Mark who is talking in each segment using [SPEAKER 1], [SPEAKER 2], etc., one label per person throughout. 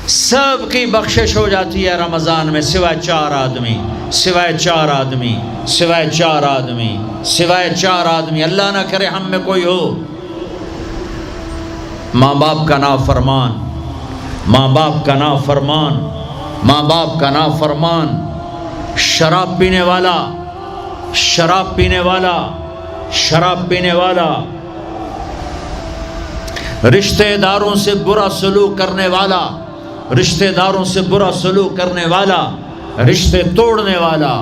[SPEAKER 1] سب کی بخشش ہو جاتی ہے رمضان میں سوائے چار آدمی، سوائے چار آدمی، سوائے چار آدمی، سوائے چار آدمی، اللہ نہ کرے ہم میں کوئی ہو۔ ماں باپ کا نافرمان، ماں باپ کا نافرمان، ماں باپ کا نافرمان، شراب پینے والا، شراب پینے والا، شراب پینے والا، رشتہ داروں سے برا سلوک کرنے والا، رشتہ داروں سے برا سلوک کرنے والا، رشتے توڑنے والا،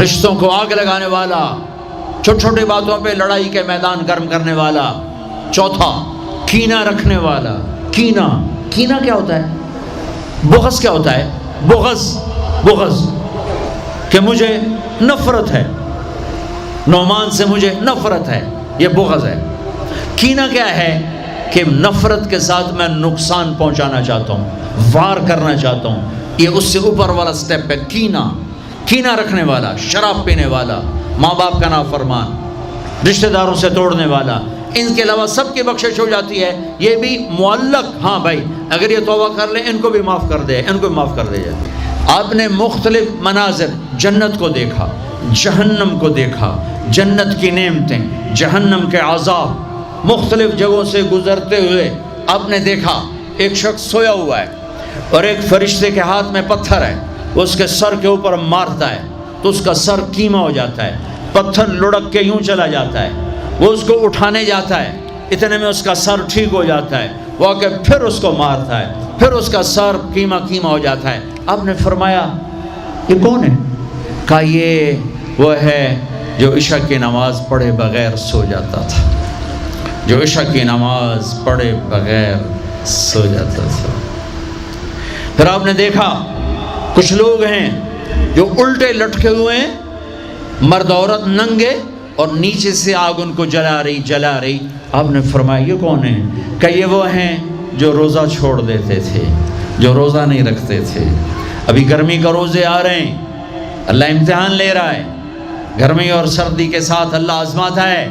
[SPEAKER 1] رشتوں کو آگ لگانے والا، چھوٹی چھوٹی باتوں پہ لڑائی کے میدان گرم کرنے والا۔ چوتھا، کینہ رکھنے والا۔ کینہ، کینہ کیا ہوتا ہے؟ بغض کیا ہوتا ہے؟ بغض، بغض کہ مجھے نفرت ہے، نعمان سے مجھے نفرت ہے، یہ بغض ہے۔ کینہ کیا ہے؟ کہ نفرت کے ساتھ میں نقصان پہنچانا چاہتا ہوں، وار کرنا چاہتا ہوں، یہ اس سے اوپر والا سٹیپ ہے کینہ۔ کینہ رکھنے والا، شراب پینے والا، ماں باپ کا نافرمان، رشتہ داروں سے توڑنے والا، ان کے علاوہ سب کی بخشش ہو جاتی ہے۔ یہ بھی معلق، ہاں بھائی اگر یہ توبہ کر لیں ان کو بھی معاف کر دے، ان کو بھی معاف کر دے جائے۔ آپ نے مختلف مناظر، جنت کو دیکھا، جہنم کو دیکھا، جنت کی نعمتیں، جہنم کے عذاب، مختلف جگہوں سے گزرتے ہوئے آپ نے دیکھا ایک شخص سویا ہوا ہے اور ایک فرشتے کے ہاتھ میں پتھر ہے، وہ اس کے سر کے اوپر مارتا ہے تو اس کا سر کیما ہو جاتا ہے، پتھر لڑک کے یوں چلا جاتا ہے، وہ اس کو اٹھانے جاتا ہے، اتنے میں اس کا سر ٹھیک ہو جاتا ہے، وہ آ کے پھر اس کو مارتا ہے، پھر اس کا سر کیما کیما ہو جاتا ہے۔ آپ نے فرمایا یہ کون ہے؟ کہا یہ وہ ہے جو عشاء کی نماز پڑھے بغیر سو جاتا تھا، جو عشاء کی نماز پڑھے بغیر سو جاتا تھا۔ پھر آپ نے دیکھا کچھ لوگ ہیں جو الٹے لٹکے ہوئے ہیں، مرد عورت ننگے، اور نیچے سے آگ ان کو جلا رہی جلا رہی۔ آپ نے فرمایا یہ کون ہیں؟ کہ یہ وہ ہیں جو روزہ چھوڑ دیتے تھے، جو روزہ نہیں رکھتے تھے۔ ابھی گرمی کا روزے آ رہے ہیں، اللہ امتحان لے رہا ہے، گرمی اور سردی کے ساتھ اللہ آزماتا ہے۔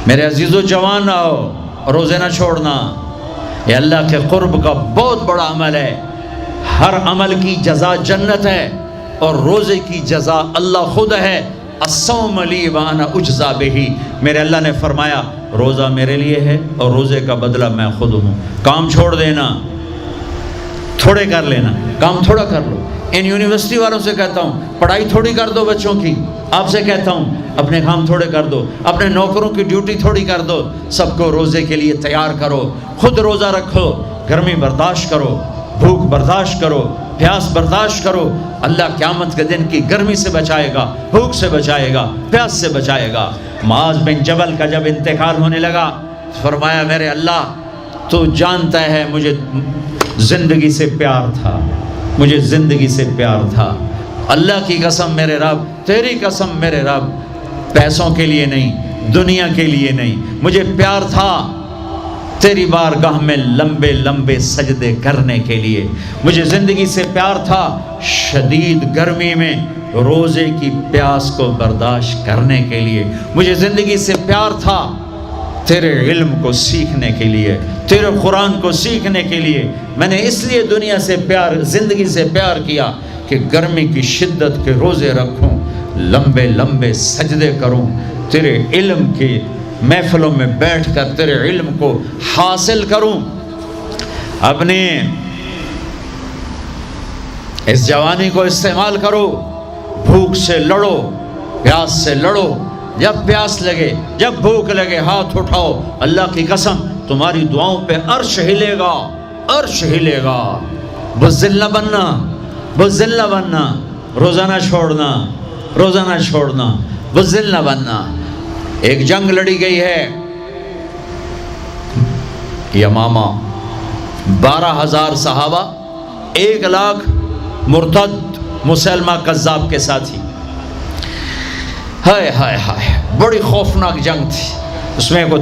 [SPEAKER 1] میرے عزیزو جوان رہو، روزے نہ چھوڑنا، یہ اللہ کے قرب کا بہت بڑا عمل ہے۔ ہر عمل کی جزا جنت ہے اور روزے کی جزا اللہ خود ہے۔ الصوم لی وانا اجزا بہ، میرے اللہ نے فرمایا روزہ میرے لیے ہے اور روزے کا بدلہ میں خود ہوں۔ کام چھوڑ دینا، تھوڑے کر لینا، کام تھوڑا کر لو۔ ان یونیورسٹی والوں سے کہتا ہوں پڑھائی تھوڑی کر دو بچوں کی، آپ سے کہتا ہوں اپنے کام تھوڑے کر دو، اپنے نوکروں کی ڈیوٹی تھوڑی کر دو، سب کو روزے کے لیے تیار کرو، خود روزہ رکھو، گرمی برداشت کرو، بھوک برداشت کرو، پیاس برداشت کرو۔ اللہ قیامت کے دن کی گرمی سے بچائے گا، بھوک سے بچائے گا، پیاس سے بچائے گا۔ معاذ بن جبل کا جب انتقال ہونے لگا، فرمایا میرے اللہ تو جانتا ہے مجھے زندگی سے پیار تھا، مجھے زندگی سے پیار تھا، اللہ کی قسم میرے رب، تیری قسم میرے رب، پیسوں کے لیے نہیں، دنیا کے لیے نہیں، مجھے پیار تھا تیری بارگاہ میں لمبے لمبے سجدے کرنے کے لیے، مجھے زندگی سے پیار تھا شدید گرمی میں روزے کی پیاس کو برداشت کرنے کے لیے، مجھے زندگی سے پیار تھا تیرے علم کو سیکھنے کے لیے، تیرے قرآن کو سیکھنے کے لیے۔ میں نے اس لیے دنیا سے پیار، زندگی سے پیار کیا کہ گرمی کی شدت کے روزے رکھوں، لمبے لمبے سجدے کروں، تیرے علم کی محفلوں میں بیٹھ کر تیرے علم کو حاصل کروں۔ اپنے اس جوانی کو استعمال کرو، بھوک سے لڑو، پیاس سے لڑو، جب پیاس لگے، جب بھوک لگے ہاتھ اٹھاؤ، اللہ کی قسم تمہاری دعاؤں پہ عرش ہلے گا، عرش ہلے گا۔ بزدل نہ بننا، بزدل نہ بننا، روزہ نہ چھوڑنا، روزہ نہ چھوڑنا، بزدل نہ بننا۔ ایک جنگ لڑی گئی ہے یمامہ، 12,000 صحابہ، 1,00,000 مرتد مسلمہ کذاب کے ساتھی۔ ہائے ہائے ہائے، بڑی خوفناک جنگ تھی، اس میں کو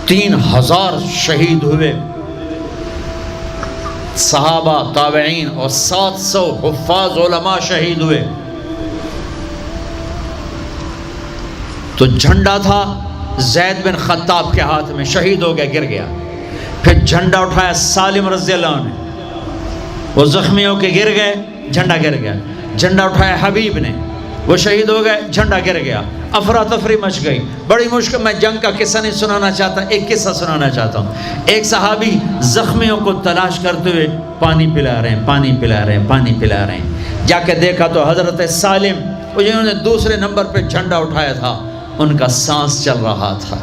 [SPEAKER 1] 3,000 شہید ہوئے، صحابہ، تابعین اور 700 حفاظ علماء شہید ہوئے۔ تو جھنڈا تھا زید بن خطاب کے ہاتھ میں، شہید ہو گیا، گر گیا۔ پھر جھنڈا اٹھایا سالم رضی اللہ عنہ نے، وہ زخمی ہو کے گر گئے، جھنڈا گر گیا، جھنڈا اٹھایا حبیب نے، وہ شہید ہو گئے، جھنڈا گر گیا، افراتفری مچ گئی، بڑی مشکل۔ میں جنگ کا قصہ نہیں سنانا چاہتا، ایک قصہ سنانا چاہتا ہوں۔ ایک صحابی زخمیوں کو تلاش کرتے ہوئے پانی پلا رہے ہیں، پانی پلا رہے ہیں، پانی پلا رہے ہیں، جا کے دیکھا تو حضرت سالم، وہ جنہوں نے دوسرے نمبر پہ جھنڈا اٹھایا تھا، ان کا سانس چل رہا تھا،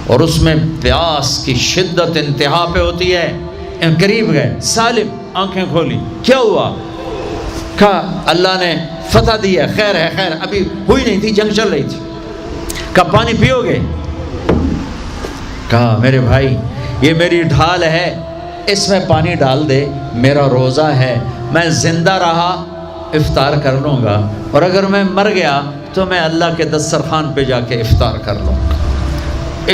[SPEAKER 1] اور اس میں پیاس کی شدت انتہا پہ ہوتی ہے۔ قریب گئے، سالم آنکھیں کھولی، کیا ہوا؟ کہا اللہ نے فتح دی ہے، خیر ہے، خیر، ابھی ہوئی نہیں تھی، جنگ چل رہی تھی۔ کہا پانی پیو گے؟ کہا میرے بھائی یہ میری ڈھال ہے، اس میں پانی ڈال دے، میرا روزہ ہے، میں زندہ رہا افطار کر لوں گا، اور اگر میں مر گیا تو میں اللہ کے دسترخوان پہ جا کے افطار کر لوں گا۔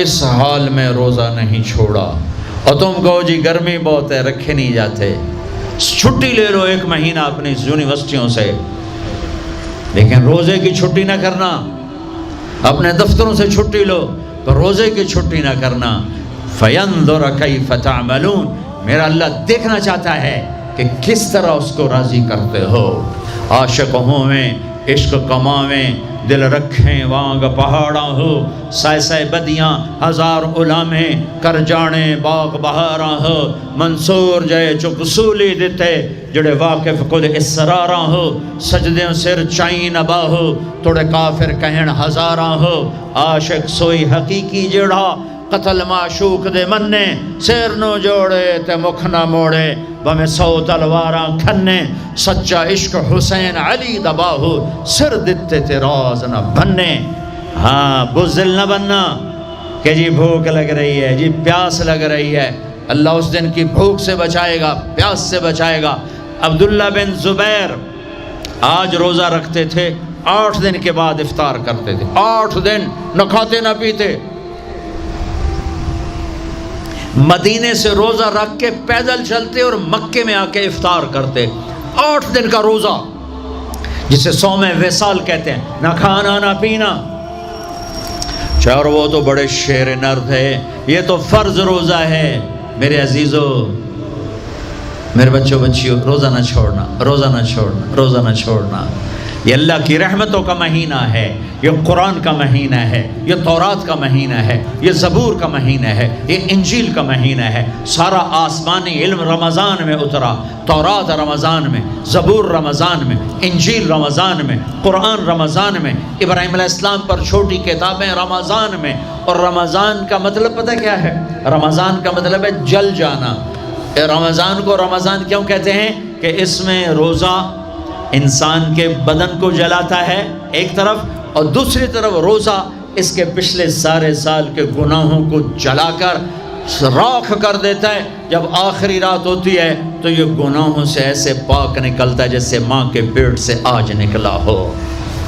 [SPEAKER 1] اس حال میں روزہ نہیں چھوڑا، اور تم کہو جی گرمی بہت ہے، رکھے نہیں جاتے، چھٹی لے لو 1 مہینہ اپنی یونیورسٹیوں سے، لیکن روزے کی چھٹی نہ کرنا، اپنے دفتروں سے چھٹی لو تو روزے کی چھٹی نہ کرنا۔ فَيَنْظُرَ كَيْفَ تَعْمَلُونَ، میرا اللہ دیکھنا چاہتا ہے کہ کس طرح اس کو راضی کرتے ہو۔ عاشق ہوویں عشق کماویں، دل رکھیں وانگ پہاڑاں ہو، سائے سائے بدیاں ہزار علامیں، کر جانے باغ بہاراں ہو، منصور جائے چک سولی دیتے، جڑے واقف کل اسراراں ہو، سجدیں سر چائیں نبا ہو، توڑے کافر کہن ہزاراں ہو، عاشق سوئی حقیقی جڑا، قتل معشوق دے مننے، سیر نو جوڑے تے مکھ نہ موڑے، بمیں 100 تلواراں کھنے، سچا عشق حسین علی دباہو، سر دیتے تے راز نہ بننے۔ ہاں بزدل نہ بننا کہ جی بھوک لگ رہی ہے، جی پیاس لگ رہی ہے، اللہ اس دن کی بھوک سے بچائے گا، پیاس سے بچائے گا۔ عبداللہ بن زبیر آج روزہ رکھتے تھے، 8 دن کے بعد افطار کرتے تھے، 8 دن نہ کھاتے نہ پیتے، مدینے سے روزہ رکھ کے پیدل چلتے اور مکے میں آ کے افطار کرتے، 8 دن کا روزہ جسے صوم وصال کہتے ہیں، نہ کھانا نہ پینا۔ چار وہ تو بڑے شیر نر تھے، یہ تو فرض روزہ ہے۔ میرے عزیزو، میرے بچوں بچیوں، روزہ نہ چھوڑنا، روزہ نہ چھوڑنا، روزہ نہ چھوڑنا۔ یہ اللہ کی رحمتوں کا مہینہ ہے، یہ قرآن کا مہینہ ہے، یہ تورات کا مہینہ ہے، یہ زبور کا مہینہ ہے، یہ انجیل کا مہینہ ہے۔ سارا آسمانی علم رمضان میں اترا، تورات رمضان میں، زبور رمضان میں، انجیل رمضان میں، قرآن رمضان میں، ابراہیم علیہ السلام پر چھوٹی کتابیں رمضان میں۔ اور رمضان کا مطلب پتہ کیا ہے؟ رمضان کا مطلب ہے جل جانا۔ رمضان کو رمضان کیوں کہتے ہیں؟ کہ اس میں روزہ انسان کے بدن کو جلاتا ہے ایک طرف، اور دوسری طرف روزہ اس کے پچھلے سارے سال کے گناہوں کو جلا کر راکھ کر دیتا ہے۔ جب آخری رات ہوتی ہے تو یہ گناہوں سے ایسے پاک نکلتا ہے جیسے ماں کے پیٹ سے آج نکلا ہو۔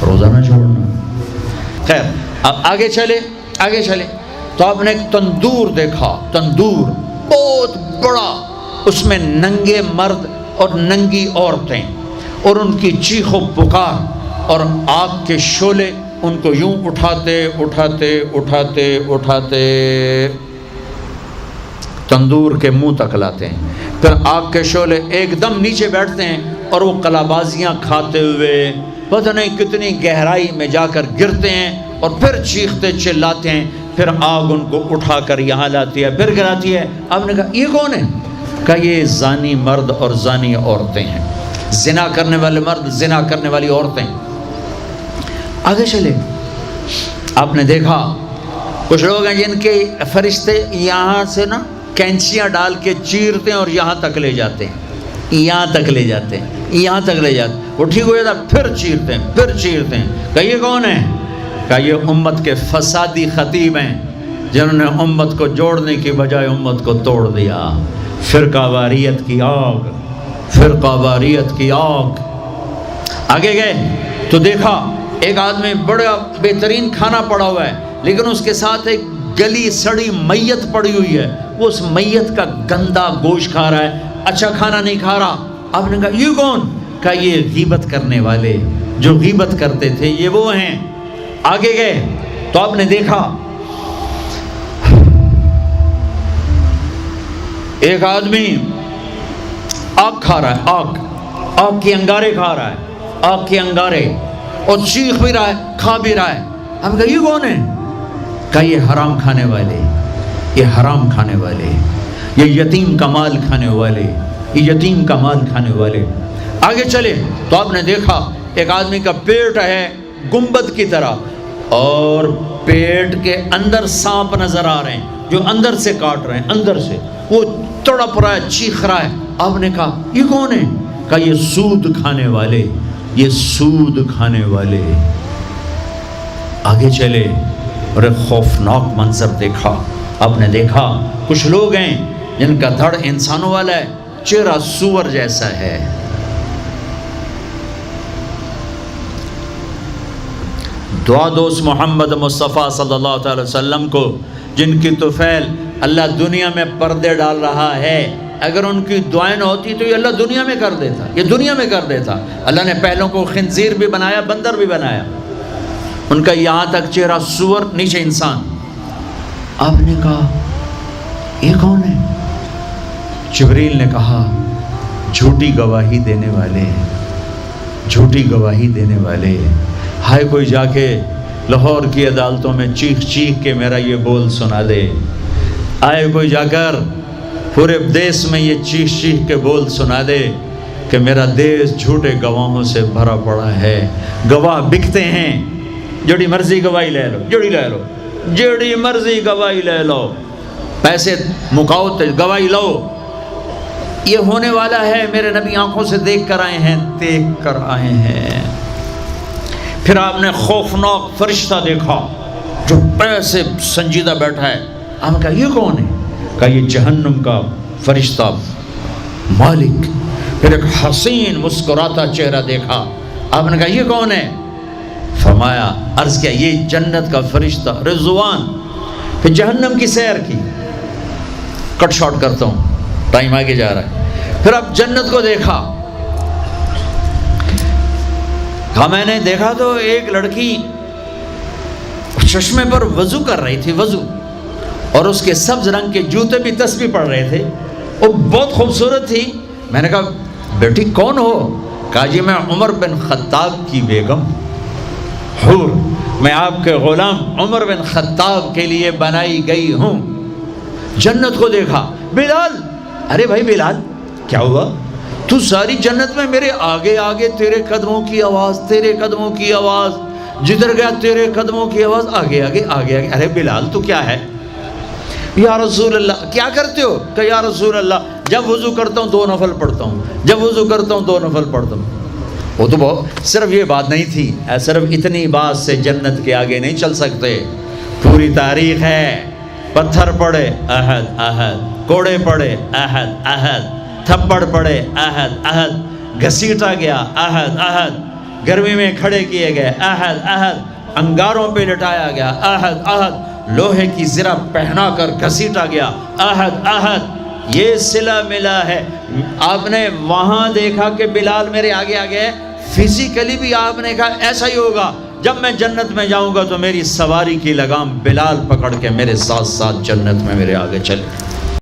[SPEAKER 1] روزہ نہ چھوڑنا۔ خیر، اب آگے چلے تو آپ نے ایک تندور دیکھا، تندور بہت بڑا، اس میں ننگے مرد اور ننگی عورتیں، اور ان کی چیخ و پکار، اور آگ کے شعلے ان کو یوں اٹھاتے اٹھاتے اٹھاتے اٹھاتے تندور کے منہ تک لاتے ہیں۔ پھر آگ کے شعلے ایک دم نیچے بیٹھتے ہیں، اور وہ کلابازیاں کھاتے ہوئے پتہ نہیں کتنی گہرائی میں جا کر گرتے ہیں، اور پھر چیختے چلاتے ہیں۔ پھر آگ ان کو اٹھا کر یہاں لاتی ہے، پھر گراتی ہے۔ آپ نے کہا یہ کون ہے؟ کہا یہ زانی مرد اور زانی عورتیں ہیں، زنا کرنے والے مرد، زنا کرنے والی عورتیں۔ آگے چلے، آپ نے دیکھا کچھ لوگ ہیں جن کے فرشتے یہاں سے نا کینچیاں ڈال کے چیرتے ہیں اور یہاں تک لے جاتے ہیں، یہاں تک لے جاتے ہیں، یہاں تک لے جاتے ہیں، وہ ٹھیک ہو جاتا پھر چیرتے ہیں، پھر چیرتے ہیں۔ کہا یہ کون ہے؟ کہا یہ امت کے فسادی خطیب ہیں، جنہوں نے امت کو جوڑنے کی بجائے امت کو توڑ دیا۔ فرقہ واریت کی آگ، فرقہ واریت کی آگ۔ آگے گئے تو دیکھا ایک آدمی بڑا بہترین کھانا پڑا ہوا ہے، لیکن اس کے ساتھ ایک گلی سڑی میت پڑی ہوئی ہے، وہ اس میت کا گندا گوشت کھا رہا ہے، اچھا کھانا نہیں کھا رہا۔ آپ نے کہا یہ کون؟ کہا یہ غیبت کرنے والے، جو غیبت کرتے تھے یہ وہ ہیں۔ آگے گئے تو آپ نے دیکھا ایک آدمی آگ کھا رہا ہے، آگ کے انگارے کھا رہا ہے، آگ کے انگارے، اور چیخ بھی رہا ہے، کھا بھی رہا ہے۔ ہم کہا یہ کون ہے؟ کہا یہ حرام کھانے والے، یہ حرام کھانے والے، یہ یتیم کا مال کھانے والے، یہ یتیم کا مال کھانے والے۔ آگے چلے تو آپ نے دیکھا ایک آدمی کا پیٹ ہے گنبد کی طرح، اور پیٹ کے اندر سانپ نظر آ رہے ہیں جو اندر سے کاٹ رہے ہیں، اندر سے وہ تڑپ رہا ہے، چیخ رہا ہے۔ آپ نے کہا یہ کون ہے؟ کہا یہ سود کھانے والے، یہ سود کھانے والے۔ آگے چلے اور ایک خوفناک منظر دیکھا۔ آپ نے دیکھا کچھ لوگ ہیں جن کا دھڑ انسانوں والا ہے، چہرہ سور جیسا ہے۔ دعا دوست محمد مصطفیٰ صلی اللہ تعالی وسلم کو، جن کی طفیل اللہ دنیا میں پردے ڈال رہا ہے، اگر ان کی دعائیں نہ ہوتی تو یہ اللہ دنیا میں کر دیتا، یہ دنیا میں کر دیتا۔ اللہ نے پہلوں کو خنزیر بھی بنایا، بندر بھی بنایا، ان کا یہاں تک چہرہ سور، نیچے انسان۔ آپ نے کہا یہ کون ہے؟ جبریل نے کہا جھوٹی گواہی دینے والے، جھوٹی گواہی دینے والے۔ ہائے کوئی جا کے لاہور کی عدالتوں میں چیخ چیخ کے میرا یہ بول سنا دے، آئے کوئی جا کر پورے دیس میں یہ چیخ چیخ کے بول سنا دے کہ میرا دیس جھوٹے گواہوں سے بھرا پڑا ہے، گواہ بکتے ہیں، جڑی مرضی گواہی لے لو، جڑی مرضی گواہی لے لو، پیسے مکاؤ تو گواہی لو۔ یہ ہونے والا ہے، میرے نبی آنکھوں سے دیکھ کر آئے ہیں، دیکھ کر آئے ہیں۔ پھر آپ نے خوفناک فرشتہ دیکھا جو ایسے سنجیدہ بیٹھا ہے۔ آپ نے کہا یہ کون ہے؟ کہا یہ جہنم کا فرشتہ مالک۔ پھر ایک حسین مسکراتا چہرہ دیکھا۔ آپ نے کہا یہ کون ہے؟ فرمایا، عرض کیا یہ جنت کا فرشتہ رضوان۔ پھر جہنم کی سیر کی، کٹ شارٹ کرتا ہوں، ٹائم آگے جا رہا ہے۔ پھر اب جنت کو دیکھا، کہا میں نے دیکھا تو ایک لڑکی چشمے پر وضو کر رہی تھی، وضو، اور اس کے سبز رنگ کے جوتے بھی تسبیح پڑھ رہے تھے، وہ بہت خوبصورت تھی۔ میں نے کہا بیٹی کون ہو؟ کہا جی میں عمر بن خطاب کی بیگم حور، میں آپ کے غلام عمر بن خطاب کے لیے بنائی گئی ہوں۔ جنت کو دیکھا، بلال، ارے بھائی بلال کیا ہوا؟ تو ساری جنت میں میرے آگے آگے، تیرے قدموں کی آواز، تیرے قدموں کی آواز، جدھر گیا تیرے قدموں کی آواز، آگے آگے آگے آگے۔ ارے بلال تو کیا ہے؟ یا رسول اللہ کیا کرتے ہو؟ کہ یا رسول اللہ جب وضو کرتا ہوں 2 نفل پڑھتا ہوں، جب وضو کرتا ہوں 2 نفل پڑھتا ہوں۔ وہ تو بہت، صرف یہ بات نہیں تھی، صرف اتنی بات سے جنت کے آگے نہیں چل سکتے، پوری تاریخ ہے۔ پتھر پڑے احد احد، کوڑے پڑے احد احد، تھپڑ پڑے احد احد، گھسیٹا گیا احد احد، گرمی میں کھڑے کیے گئے احد احد، انگاروں پہ لٹایا گیا احد احد، لوہے کی زرہ پہنا کر گھسیٹا گیا احد احد۔ یہ صلہ ملا ہے۔ آپ نے وہاں دیکھا کہ بلال میرے آگے آگے ہے، فزیکلی بھی آپ نے کہا ایسا ہی ہوگا، جب میں جنت میں جاؤں گا تو میری سواری کی لگام بلال پکڑ کے میرے ساتھ ساتھ جنت میں میرے آگے چلے۔